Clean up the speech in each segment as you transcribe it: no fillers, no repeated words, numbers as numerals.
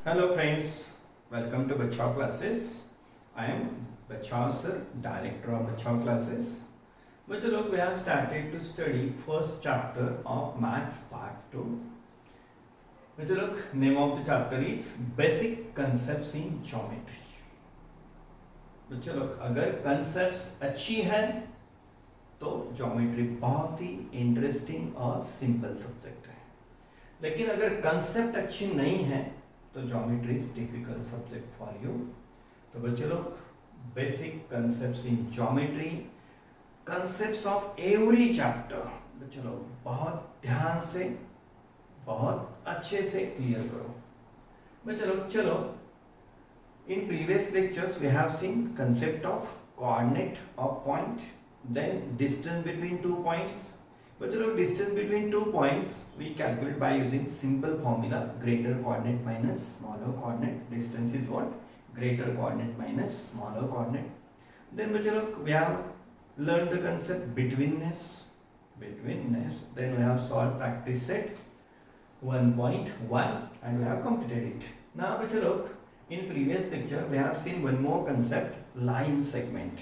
Hello friends, welcome to Bachao classes. I am Bachao sir, director of Bachao classes. But look, we have started to study first chapter of maths part 2. But look, name of the chapter is basic concepts in geometry. बच्चों लोग अगर concepts अच्छी है तो geometry बहुत ही interesting और simple subject है. लेकिन अगर concept अच्छी नहीं है तो geometry is difficult subject for you. तो बच्चे लोग basic concepts in geometry, concepts of every chapter बच्चे लोग बहुत ध्यान से बहुत अच्छे से क्लियर करो. बच्चे लोग चलो, in previous lectures we have seen concept of coordinate of point, then distance between two points. But distance between 2 points we calculate by using simple formula greater coordinate minus smaller coordinate. Distance is what? Greater coordinate minus smaller coordinate. Then we have learned the concept betweenness. Then we have solved practice set 1.1 and we have completed it. Now in previous lecture we have seen one more concept, line segment.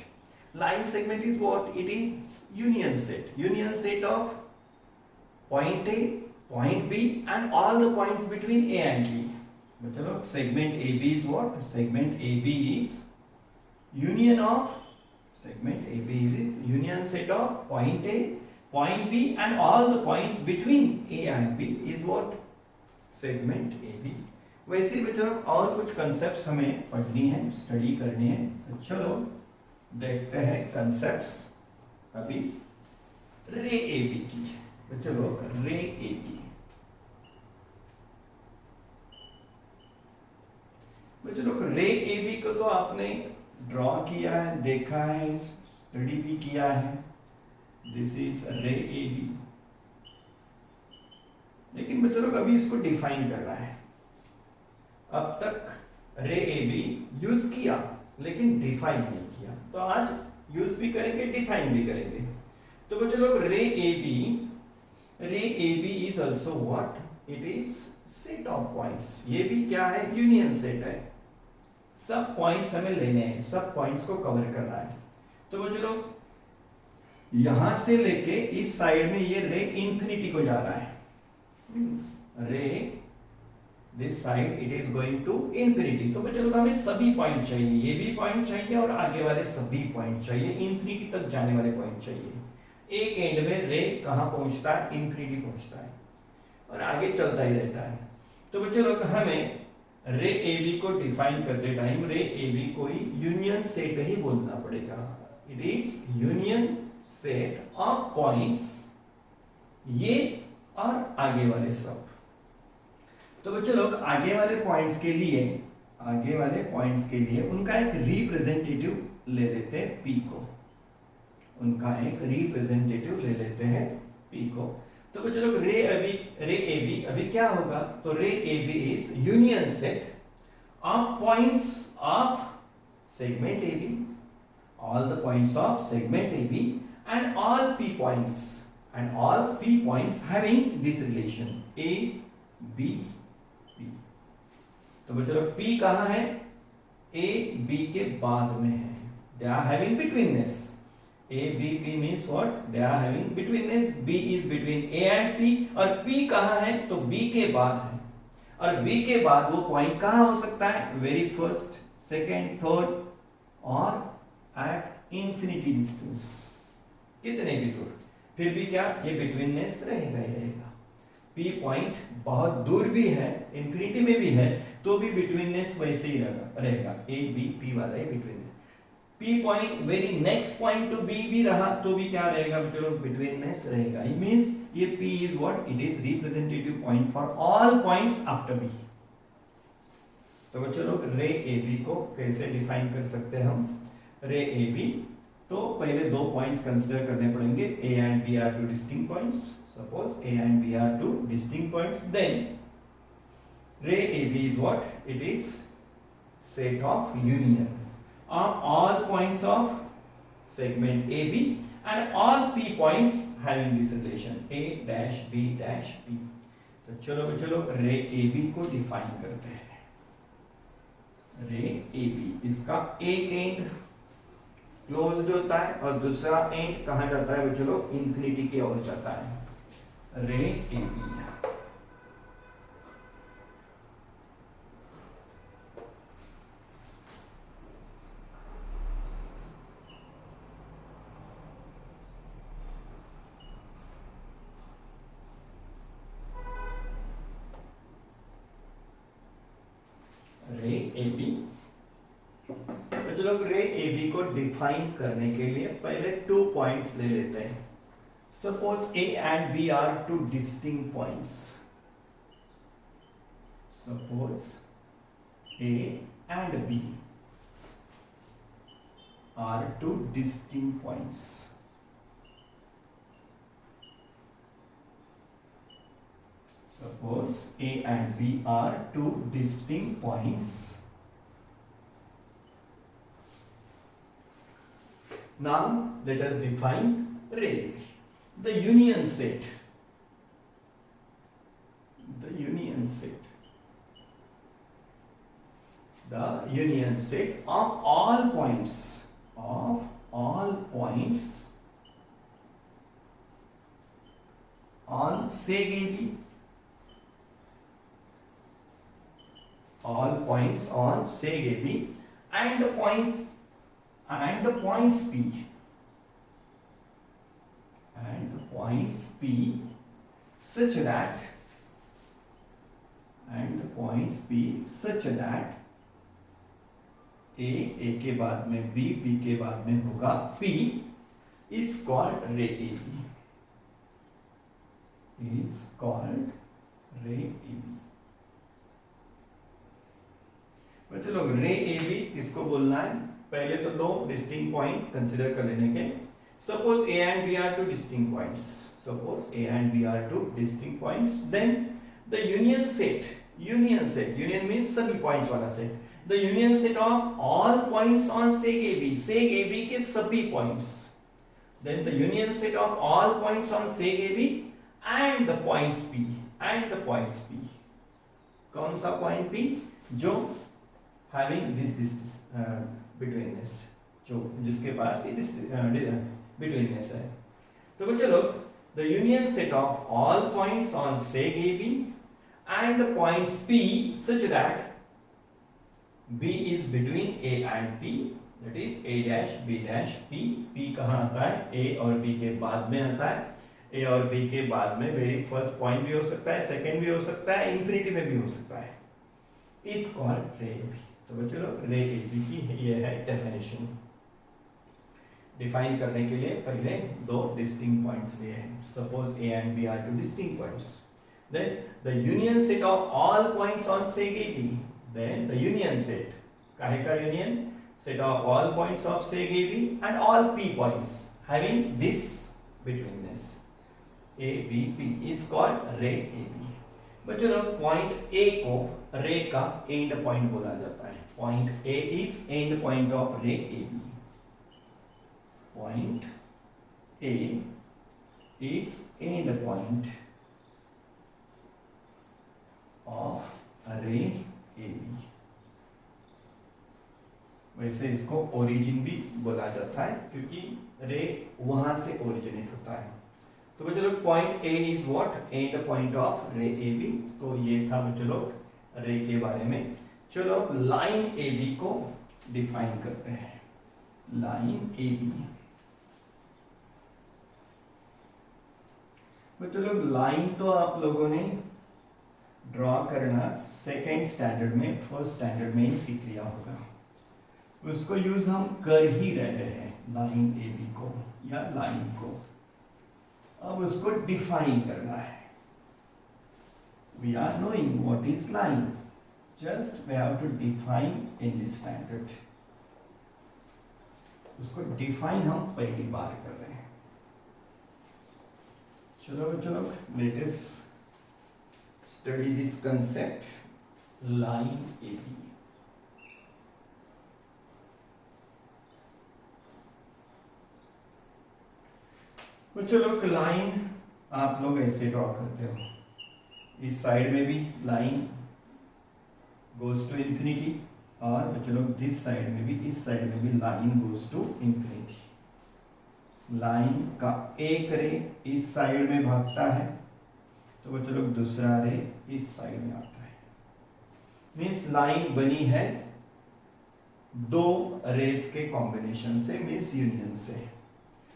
Line segment is what? It is union set of point A, point B and all the points between A and B. But segment AB is what? Segment AB is union set of point A, point B and all the points between A and B is what? Segment AB. वैसे बच्चों लोग और कुछ concepts हमें पढ़नी है, study करनी है. तो चलो देखते हैं कंसेप्ट्स अभी रे ए बी की. चलो रे ए बी, चलो रे ए बी को तो आपने ड्रॉ किया है, देखा है, स्टडी भी किया है. दिस इज रे ए बी. लेकिन बच्चों लोग अभी इसको डिफाइन करना है. अब तक रे ए बी यूज किया लेकिन डिफाइन नहीं किया, तो आज यूज भी करेंगे, डिफाइन भी करेंगे. तो बच्चों लोग ray A B is also what? It is set of points. ये भी क्या है? यूनियन सेट है. सब पॉइंट्स हमें लेने हैं, सब पॉइंट्स को कवर करना है. तो बच्चों लोग यहां से लेके इस साइड में ये रे इंफिनिटी को जा रहा है. Ray this side it is going to infinity. तो बच्चों लोग हमें सभी पॉइंट चाहिए, ये भी पॉइंट चाहिए और आगे वाले सभी पॉइंट चाहिए, इंफिनिटी तक जाने वाले पॉइंट चाहिए. एक एंड में रे कहां पहुंचता है? इंफिनिटी पहुंचता है और आगे चलता ही रहता है. तो बच्चों लोग हमें रे ए बी को डिफाइन करते टाइम रे ए बी को यूनियन सेट ही बोलना पड़ेगा. It is union set of points, ये और आगे वाले सब. तो बच्चों लोग आगे वाले पॉइंट्स के लिए उनका एक रिप्रेजेंटेटिव ले लेते हैं पी को. तो बच्चों लोग रे ए बी अभी क्या होगा? तो ray A B is union set of points of segment A B, all the points of segment A B and all P points having this relation A B. तो बच्चों लोग P कहां है? A B के बाद में है. They are having betweenness. A B P means what? They are having betweenness. B is between A and P और P कहां है? तो B के बाद है. और B के बाद वो पॉइंट कहां हो सकता है? वेरी फर्स्ट, सेकेंड, थर्ड और एट इंफिनिटी डिस्टेंस, कितने भी दूर. फिर भी क्या? ये बिटवीननेस रहेगा ही रहेगा. P पॉइंट बहुत दूर भी है, इंफिनिटी में भी है, तो भी बिटवीननेस वैसे ही रहेगा. ए बी पी वाला ही betweenness. P point very next point to B भी रहा तो भी क्या रहेगा? चलो बिटवीननेस रहेगा. इट मींस ये P is what? It is representative point for all points after B. तो बच्चों लोग रे ए बी को कैसे डिफाइन कर सकते हैं हम? रे ए बी, तो पहले दो पॉइंट्स कंसीडर करने पड़ेंगे. A and B are two distinct points. Suppose A and B are two distinct points, then ray AB is what? It is set of union of all points of segment AB and all P points having this relation A dash B dash P. तो चलो रे AB को define करते हैं. रे A B, इसका एक and closed होता है और दूसरा एंड कहाँ जाता है बच्चों लोग, इंफिनिटी की ओर जाता है, रे ए बी। रे ए बी। तो लोग रे ए बी को डिफाइन करने के लिए पहले 2 पॉइंट्स ले लेते हैं। Suppose A and B are 2 distinct points. Suppose A and B are 2 distinct points. Suppose A and B are 2 distinct points. Now let us define ray. The union set. The union set. The union set of all points. Of all points on seg AB. All points on seg AB and the points P such that A के बाद में B के बाद में होगा P is called ray AB. Is called ray AB. बच्चों लोग ray A B किसको बोलना है, पहले तो 2 डिस्टिंक्ट पॉइंट कंसीडर कर लेने के। Suppose A and B are 2 distinct points. Suppose A and B are 2 distinct points, then the union set union means सभी पॉइंट्स वाला set, the union set of all points on seg A B के सभी points, then the union set of all points on seg A B and the points P. कौन सा point P, जो having this betweenness, जो जिसके पास ये betweenness है। तो बच्चों लोग the union set of all points on seg AB and the points P such that B is between A and P, that is A dash B dash P। P कहाँ आता है, A और B के बाद में आता है। A और B के बाद में वेरी फर्स्ट पॉइंट भी हो सकता है, सेकेंड भी हो सकता है, इंफिनिटी में भी हो सकता है। It's called ray A B. तो बच्चों लोग रे ए बी की ये है डेफिनेशन। डिफाइन करने के लिए पहले 2 डिस्टिंक्ट पॉइंट्स लिए हैं। Suppose A and B are 2 distinct points, then the union set of all points on seg A B, then the union set, काहे का union, set of all points of seg A B and all P points having this betweenness A B P is called ray A B. बच्चों लोग point ए को रे का and point बोला जाता है। Point A is end point of ray A B. Point A is end point of ray A B. वैसे इसको ओरिजिन भी बोला जाता है क्योंकि रे वहां से ओरिजिनेट होता है। तो बच्चों लोग point A is what, end point of ray A B. तो ये था बच्चों लोग रे के बारे में। चलो लाइन ए बी को डिफाइन करते हैं। लाइन ए बी, बच्चों लोग लाइन तो आप लोगों ने ड्रॉ करना सेकेंड स्टैंडर्ड में, फर्स्ट स्टैंडर्ड में ही सीख लिया होगा। उसको यूज हम कर ही रहे हैं, लाइन ए बी को या लाइन को। अब उसको डिफाइन करना है। We are knowing what is line. Just we have to define in this standard. उसको डिफाइन हम पहली बार कर रहे हैं। चलो बच्चों लोग, let us study this concept, line AB. बच्चों लोग लाइन आप लोग ऐसे ड्रॉ करते हो। इस साइड में भी लाइन गोज टू इंफिनिटी और बच्चे लोग दिस साइड में भी, इस साइड में भी line goes to infinity. Line का एक रे इस साइड में भागता है, तो बच्चे लोग दूसरा रे इस साइड में आता है। मीन्स लाइन बनी है दो रेज के कॉम्बिनेशन से, मीन्स यूनियन से।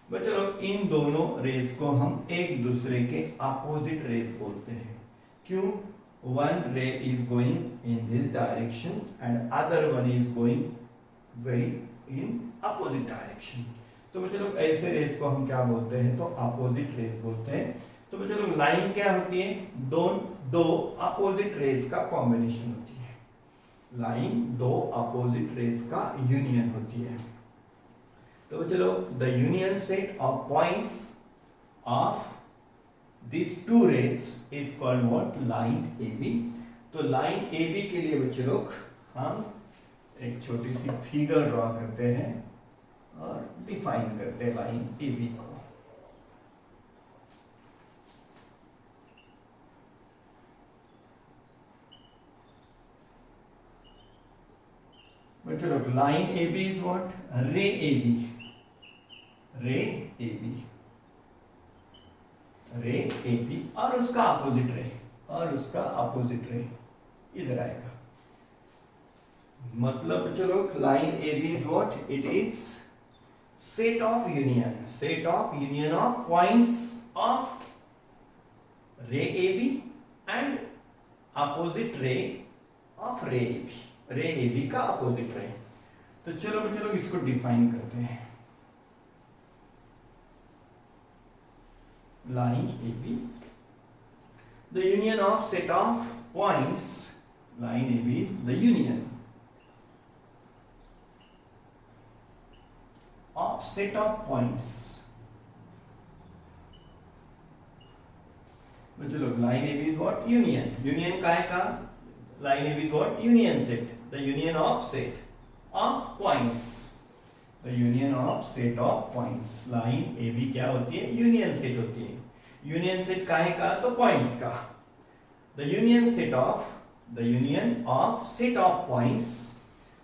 बच्चे लोग इन दोनों रेज को हम एक दूसरे के अपोजिट रेज बोलते हैं। क्यों? वन रे is going in this direction and other one is going very in opposite direction. तो बच्चे लोग ऐसे रेज को हम क्या बोलते हैं? तो अपोजिट रेज बोलते हैं। तो बच्चे लोग लाइन क्या होती है? दो अपोजिट रेज का कॉम्बिनेशन होती है। लाइन दो अपोजिट रेज का यूनियन होती है। तो बच्चे लोग the union set of points of this two rays is called what? Line AB। तो लाइन AB के लिए बच्चे लोग हम एक छोटी सी फिगर ड्रॉ करते हैं और डिफाइन करते हैं लाइन AB को। बच्चों लोग लाइन AB इज व्हाट? रे AB। रे AB, रे AB और उसका अपोजिट रे, और उसका अपोजिट रे इधर आएगा। मतलब बच्चों लोग line AB is what? It is set of union, set of union of points of ray AB and opposite ray of ray AB। रे AB का अपोजिट रे। तो चलो बच्चों लोग इसको डिफाइन करते हैं। Line AB, the union of set of points, line AB is the union of set of points। बच्चों लोग line AB is what? Union। Union का है का? Line AB is what? Union set, the union of set of points, the union of set of points। Line AB क्या होती है? Union set होती है। यूनियन सेट काहे का? तो पॉइंट्स का। The union set of, the union of set of points,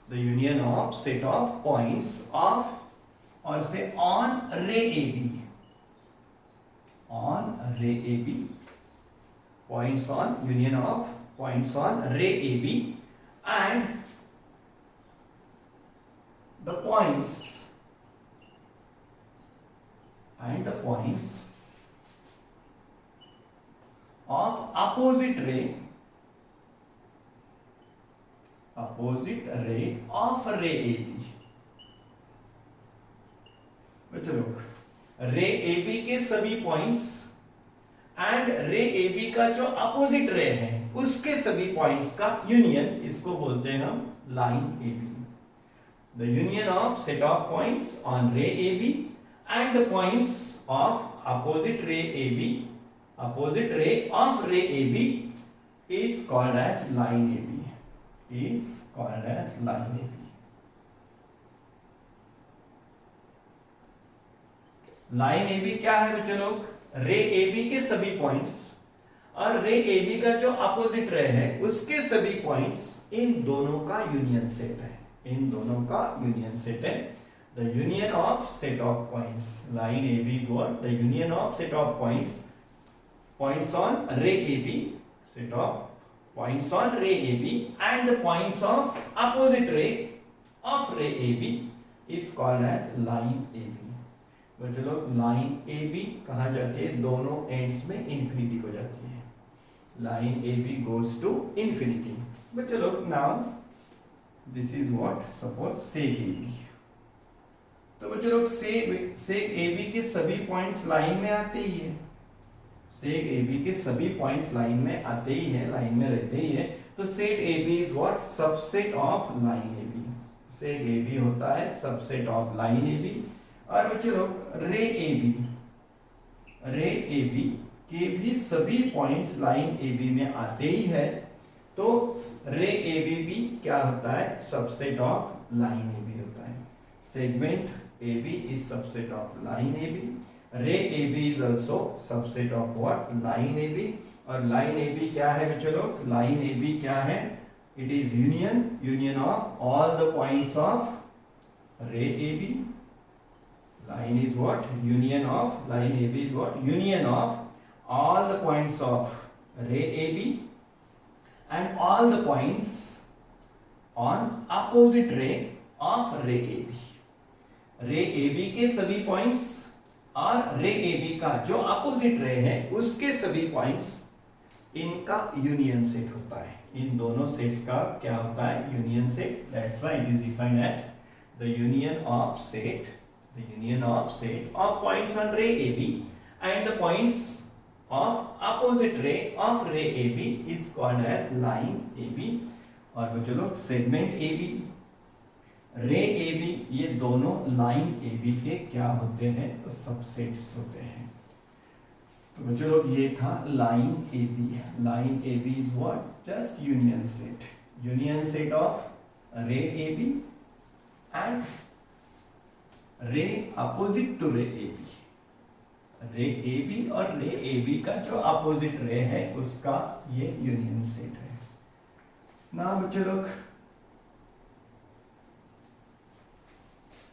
the union of set of points of, और से on ray AB, on ray AB, points on, union of points on ray AB and the points of opposite ray of ray AB। बच्चों लोग रे AB के सभी points and रे AB का जो अपोजिट रे है उसके सभी पॉइंट्स का यूनियन, इसको बोलते हैं हम line AB। The union of set of points on ray AB and the points of opposite ray AB, opposite ray of ray AB is called as line AB, is called as line AB। Line AB क्या है बच्चों लोग? रे AB के सभी points और रे AB का जो अपोजिट रे है उसके सभी पॉइंट्स, इन दोनों का यूनियन सेट है, इन दोनों का यूनियन सेट है। The union of set of points, line AB what? The union of set of points, points on ray AB, set of points on ray AB and the points of opposite ray of ray AB is called as line AB। बच्चों लोग line AB कहाँ जाती है? दोनों ends में infinity को जाती है। Line AB goes to infinity. बच्चों लोग now this is what? Suppose sec AB। तो बच्चों लोग सेक AB के सभी पॉइंट्स लाइन में आते ही है, सेक AB के सभी पॉइंट्स लाइन में आते ही है, लाइन में रहते ही है। तो sec AB is what? Subset of line AB। Sec AB होता है सबसेट ऑफ लाइन AB। और बच्चों लोग रे AB के भी सभी पॉइंट्स लाइन AB में आते ही है, तो रे AB भी क्या होता है? सबसेट ऑफ लाइन AB होता है। Segment AB is subset of line AB। रे AB is also subset of what? Line AB। और लाइन AB क्या है बच्चों लोग? लाइन AB क्या है? It is union of all the points of ray AB. Line is what? Union of, line AB is what? Union of all the points of ray AB and all the points on opposite ray of ray AB. रे AB के सभी points और रे AB का जो opposite ray है उसके सभी पॉइंट्स, इनका यूनियन सेट होता है। इन दोनों सेट्स का क्या होता है? Union set. That's why it is defined as the union of set, the union of set of points on ray AB and the points of opposite ray of ray AB is called as line AB। और बच्चों लोग segment AB, रे AB, ये दोनों line AB के क्या होते हैं? तो सबसेट्स होते हैं। तो बच्चों लोग ये था line AB। Line AB is what? Just union set, union set of ray AB and रे अपोजिट टू रे AB। रे AB और रे AB का जो अपोजिट रे है उसका ये यूनियन सेट है ना। बच्चों लोग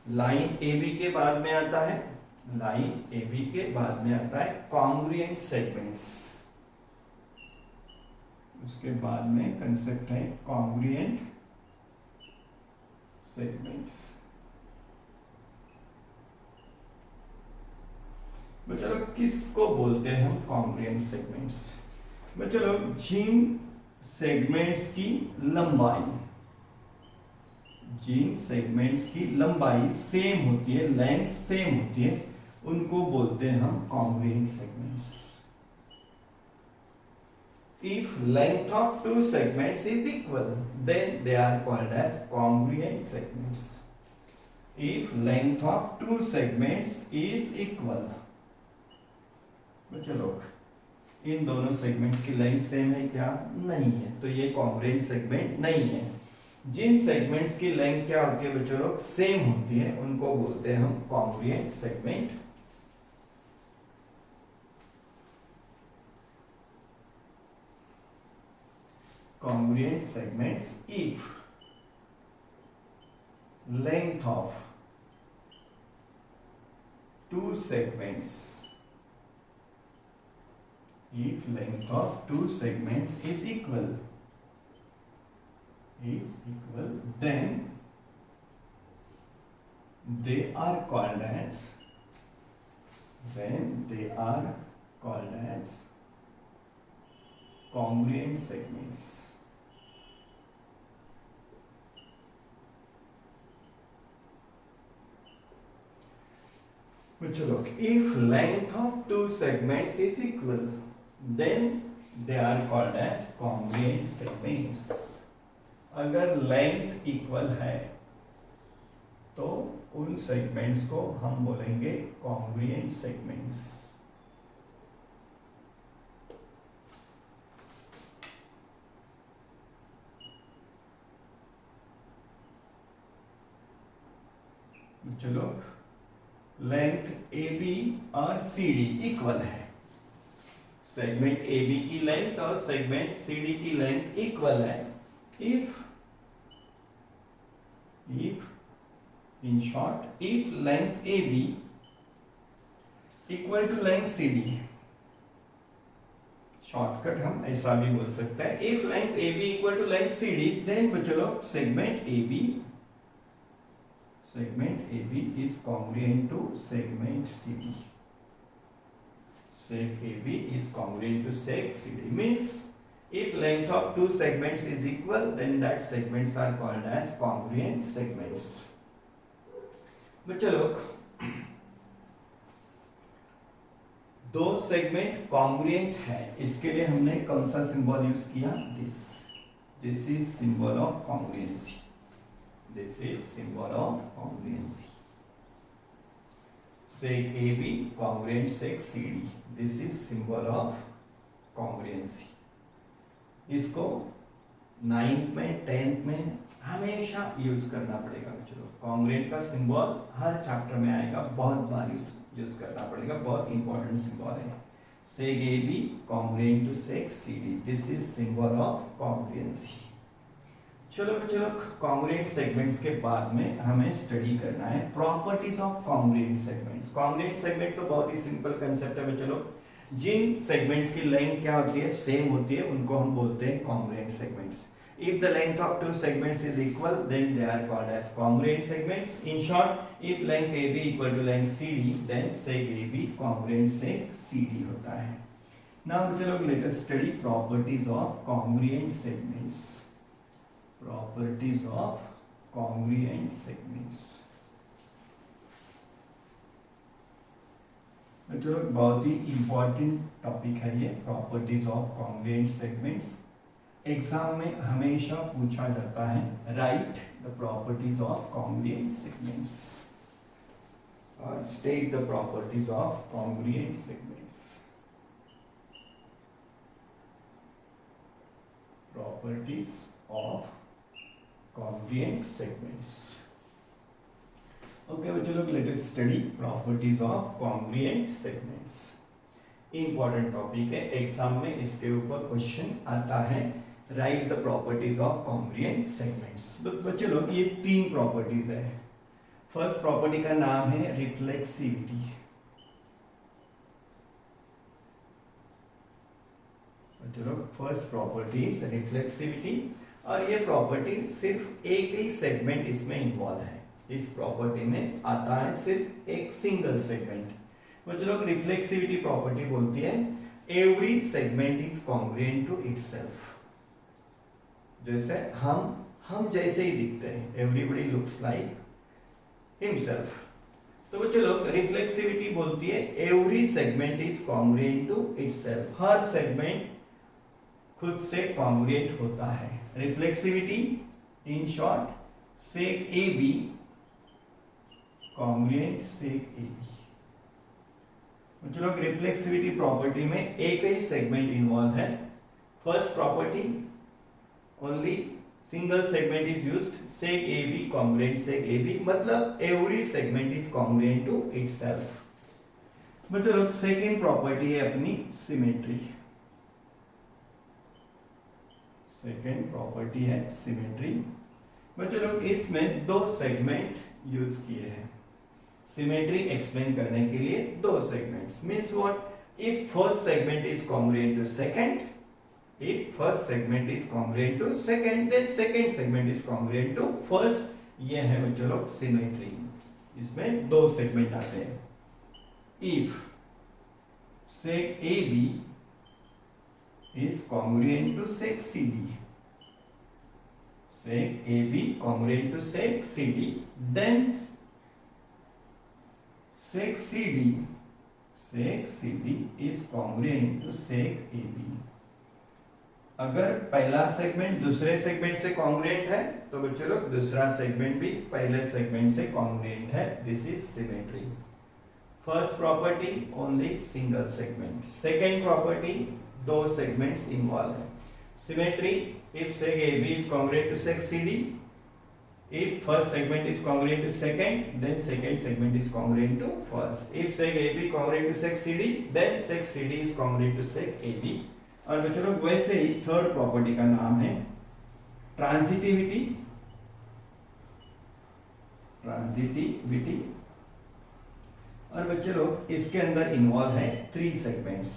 लाइन AB के बाद में आता है, लाइन AB के बाद में आता है कॉन्ग्रुएंट सेगमेंट्स। उसके बाद में कंसेप्ट है कॉन्ग्रुएंट सेगमेंट्स। बच्चों लोग किसको बोलते हैं हम कॉन्ग्रुएंट सेगमेंट्स? बच्चों लोग जिन सेगमेंट्स की लंबाई, जिन सेगमेंट्स की लंबाई सेम होती है, लेंथ सेम होती है, उनको बोलते हैं हम congruent segments. If length of two segments is equal, then they are called as congruent segments. If length of two segments is equal, बच्चों लोग इन दोनों सेगमेंट्स की लेंथ सेम है क्या? नहीं है, तो ये कॉन्ग्रुएंट सेगमेंट नहीं है। जिन सेगमेंट्स की लेंथ क्या होती है बच्चों लोग? सेम होती है, उनको बोलते हैं हम congruent segment. Congruent segments if length of two segments, if length of two segments is equal, then they are called as, congruent segments। बच्चों लोग if length of two segments is equal, then they are called as congruent segments। अगर length equal है तो उन segments को हम बोलेंगे congruent segments. बच्चों लोग लेंथ AB और CD इक्वल है, सेगमेंट AB की लेंथ और सेगमेंट CD की लेंथ इक्वल है। if in short, if length AB equal to length CD, shortcut हम ऐसा भी बोल सकते हैं, if length AB equal to length CD, then बच्चों लोग segment AB is congruent to segment CD। Seg AB is congruent to seg CD, means if length of two segments is equal, then that segments are called as congruent segments। बच्चों लोग दो segment congruent है, इसके लिए हमने कौन सा symbol use किया? This is symbol of congruency. This is symbol of congruency. seg AB congruent seg CD, this is symbol of congruency। इसको 9th में 10th में हमेशा यूज करना पड़ेगा बच्चों। कॉन्ग्रुएंट का सिंबल हर चैप्टर में आएगा, बहुत बार यूज करना पड़ेगा, बहुत इंपॉर्टेंट सिंबल है। seg AB congruent to seg CD, this is symbol of congruency। चलो बच्चों लोग कॉन्ग्रुएंट सेगमेंट्स के बाद में हमें स्टडी करना है properties of congruent segments. Congruent segment तो बहुत ही सिंपल कंसेप्ट है बच्चों लोग। जिन सेगमेंट्स की लेंथ क्या होती है, सेम होती है, उनको हम बोलते हैं congruent segments. If the length of two segments is equal, then they are called as congruent segments. In short, if length AB equal to length CD, then seg AB congruent seg CD होता है। Now चलो let us study properties of congruent segments. Properties of congruent segments. चलो बहुत ही important topic है ये properties of congruent segments. Exam में हमेशा पूछा जाता है write the properties of congruent segments और state the properties of congruent segments. Properties of congruent segments. Okay बच्चों लोग let us study properties of congruent segments. Important topic है, exam में इसके ऊपर क्वेश्चन आता है write the properties of congruent segments. बच्चों लोग ये तीन प्रॉपर्टीज है। फर्स्ट प्रॉपर्टी का नाम है रिफ्लेक्सिविटी। बच्चों लोग फर्स्ट प्रॉपर्टी इज रिफ्लेक्सिविटी और ये प्रॉपर्टी सिर्फ एक ही सेगमेंट इसमें इन्वॉल्व है। इस प्रॉपर्टी में आता है सिर्फ एक सिंगल सेगमेंट। बच्चों लोग रिफ्लेक्सिविटी प्रॉपर्टी बोलती है every segment is congruent to itself. जैसे हम जैसे ही दिखते हैं, एवरीबडी लुक्स लाइक हिमसेल्फ। तो बच्चों लोग रिफ्लेक्सिविटी बोलती है every segment is congruent to itself. हर सेगमेंट खुद से कॉन्ग्रुएंट होता है। Reflexivity in short seg A B congruent seg A B. बच्चों लोग रिफ्लेक्सिविटी प्रॉपर्टी में एक ही सेगमेंट इन्वॉल्व है। First property only single segment is used, seg AB congruent seg AB, मतलब every segment is congruent to itself। बच्चों लोग second property है अपनी सिमेट्री। सेकेंड प्रॉपर्टी है सिमेट्री। बच्चों लोग इसमें दो सेगमेंट यूज किए हैं सिमेट्री एक्सप्लेन करने के लिए। दो segments means what, if first segment is congruent to second, if first segment is congruent to second, then second segment is congruent to first। ये है बच्चों लोग सिमेट्री। इसमें दो सेगमेंट आते हैं। if seg AB is congruent to seg CD, seg AB congruent to seg CD, then seg CD is congruent to seg AB। अगर पहला सेगमेंट दूसरे सेगमेंट से कॉन्ग्रुएंट है तो बच्चों लोग दूसरा सेगमेंट भी पहले सेगमेंट से कॉन्ग्रुएंट है। This is symmetry. First property only single segment. Second property दो सेगमेंट्स इन्वॉल्व है। Symmetry if seg AB is congruent to seg CD, if first segment is congruent to second, then second segment is congruent to first। if seg AB congruent to seg CD, then seg CD is congruent to seg AB। और बच्चों लोग वैसे ही third property का नाम है transitivity. Transitivity और बच्चों लोग इसके अंदर इन्वॉल्व है थ्री सेगमेंट्स।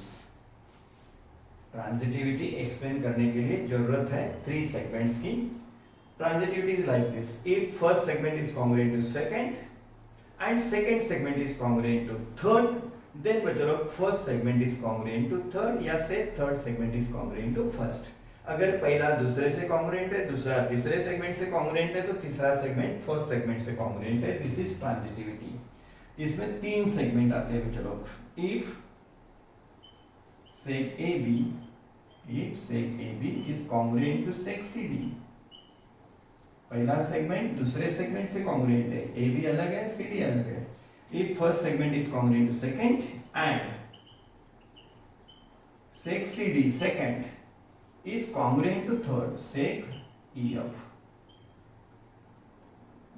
ट्रांजिटिविटी एक्सप्लेन करने के लिए जरूरत है थ्री सेगमेंट्स की। Transitivity is like this, if first segment is congruent to second and second segment is congruent to third, then बच्चों लोग first segment is congruent to third या से third segment is congruent to first. अगर पहला दूसरे से congruent है, दूसरा तीसरे सेगमेंट से कॉन्ग्रुएंट है, तो तीसरा सेगमेंट फर्स्ट सेगमेंट से कॉन्ग्रुएंट है। This is transitivity. इसमें तीन सेगमेंट आते हैं बच्चों लोग। If seg AB is congruent to seg CD, पहला सेगमेंट दूसरे सेगमेंट से कॉन्ग्रुएंट है, AB अलग है, CD अलग है। If first segment is congruent to second and seg CD second is congruent to third, seg EF।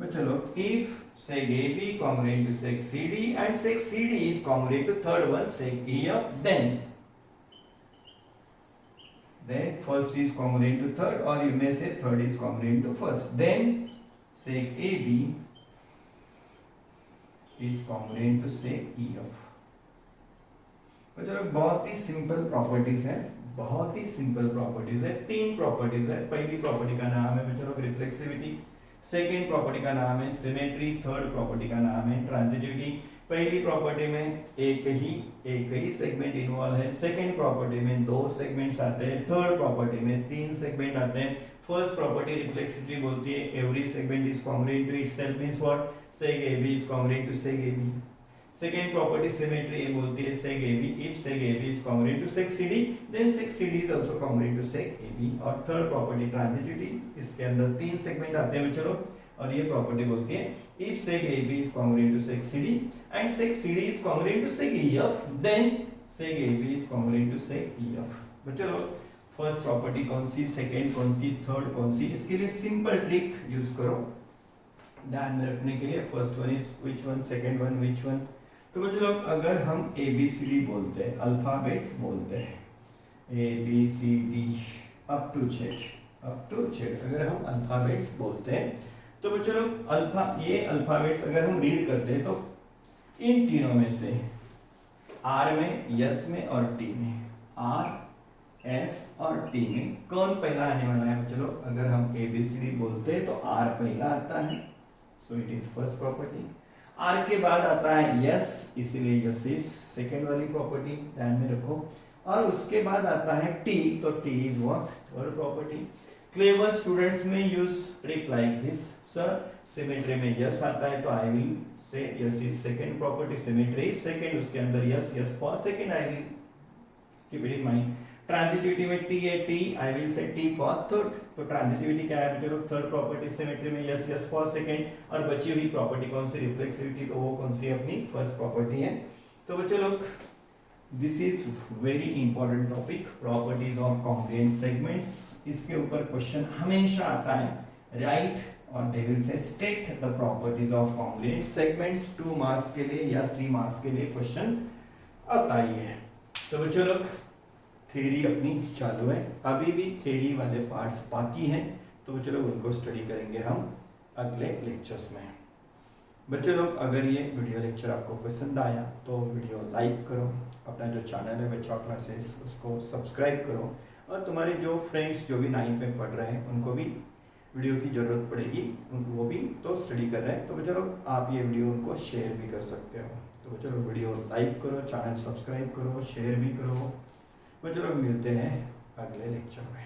बच्चों लोग if seg AB congruent to seg CD and seg CD is congruent to third one, seg EF, then then first is congruent to third, or you may say third is congruent to first. Then sec AB is congruent to sec EF. तो चलो बहुत ही simple properties है, बहुत ही simple properties है। तीन properties है। पहली property का नाम है चलो रिफ्लेक्सिविटी, सेकेंड प्रॉपर्टी का नाम है सिमेट्री, थर्ड प्रॉपर्टी का नाम है ट्रांजिटिविटी। पहली प्रॉपर्टी में एक ही सेगमेंट इन्वॉल्व है, सेकेंड प्रॉपर्टी में दो सेगमेंट्स आते हैं, थर्ड प्रॉपर्टी में तीन सेगमेंट आते हैं। फर्स्ट प्रॉपर्टी रिफ्लेक्सिविटी बोलती है every segment is congruent to itself, means what, sec AB is congruent to sec AB. Second property symmetry ये बोलती है sec AB, if sec AB is congruent to sec CD, then sec CD is also congruent to sec AB. और third property transitivity, इसके अंदर तीन segment आते हैं चलो, और ये प्रॉपर्टी बोलती है if sec AB is congruent to sec CD and sec CD is congruent to sec EF, then sec AB is congruent to sec EF. बच्चों फर्स्ट प्रॉपर्टी कौन सी, सेकेंड कौन सी, थर्ड कौन सी, इसके लिए सिंपल ट्रिक यूज करो ध्यान में रखने के लिए। First one is which one, second one which one. तो बच्चों लोग अगर हम ABCD बोलते हैं, अल्फाबेट्स बोलते हैं ABCD अप टू Z, अगर हम अल्फाबेट्स बोलते हैं तो बच्चों लोग ये अल्फाबेट्स अगर हम रीड करते हैं तो इन तीनों में से R में, S में और T में, R, S और T में कौन पहला आने वाला है बच्चों लोग? अगर हम ABCD बोलते हैं तो R पहला आता है, so it is first property. R के बाद आता है S, इसीलिए S इज सेकेंड वाली प्रॉपर्टी, ध्यान में रखो। और उसके बाद आता है T, तो T is what, third property. Clever students may use trick like this, sir symmetry में S आता है तो I will say S is second property, symmetry is second, उसके अंदर S for second, I will keep it in mind. Transitivity में T है, T I will say T for third, तो transitivity क्या है चलो, थर्ड प्रॉपर्टी। सिमेट्री में S for second, और बची हुई प्रॉपर्टी कौन सी, रिफ्लेक्सिविटी, तो वो कौन सी अपनी फर्स्ट प्रॉपर्टी है। तो बच्चों लोग this is very important topic, properties of congruent segments. इसके ऊपर क्वेश्चन हमेशा आता है, राइट, और they will say state the properties of congruent segments. 2 marks के लिए या 3 मार्क्स के लिए क्वेश्चन आता ही है। तो बच्चों लोग थ्योरी अपनी चालू है, अभी भी थ्योरी वाले पार्ट्स बाकी हैं, तो चलो उनको स्टडी करेंगे हम अगले लेक्चर्स में। बच्चों लोग अगर ये वीडियो लेक्चर आपको पसंद आया तो वीडियो लाइक करो, अपना जो चैनल है बच्चा क्लासेस उसको सब्सक्राइब करो, और तुम्हारे जो फ्रेंड्स जो भी 9 में पढ़ रहे हैं उनको भी वीडियो की ज़रूरत पड़ेगी, वो भी तो स्टडी कर रहे हैं, तो बच्चों लोग आप ये वीडियो उनको शेयर भी कर सकते हो। तो बच्चों लोग वीडियो लाइक करो, चैनल सब्सक्राइब करो, शेयर भी करो। बच्चों लोग मिलते हैं अगले लेक्चर में।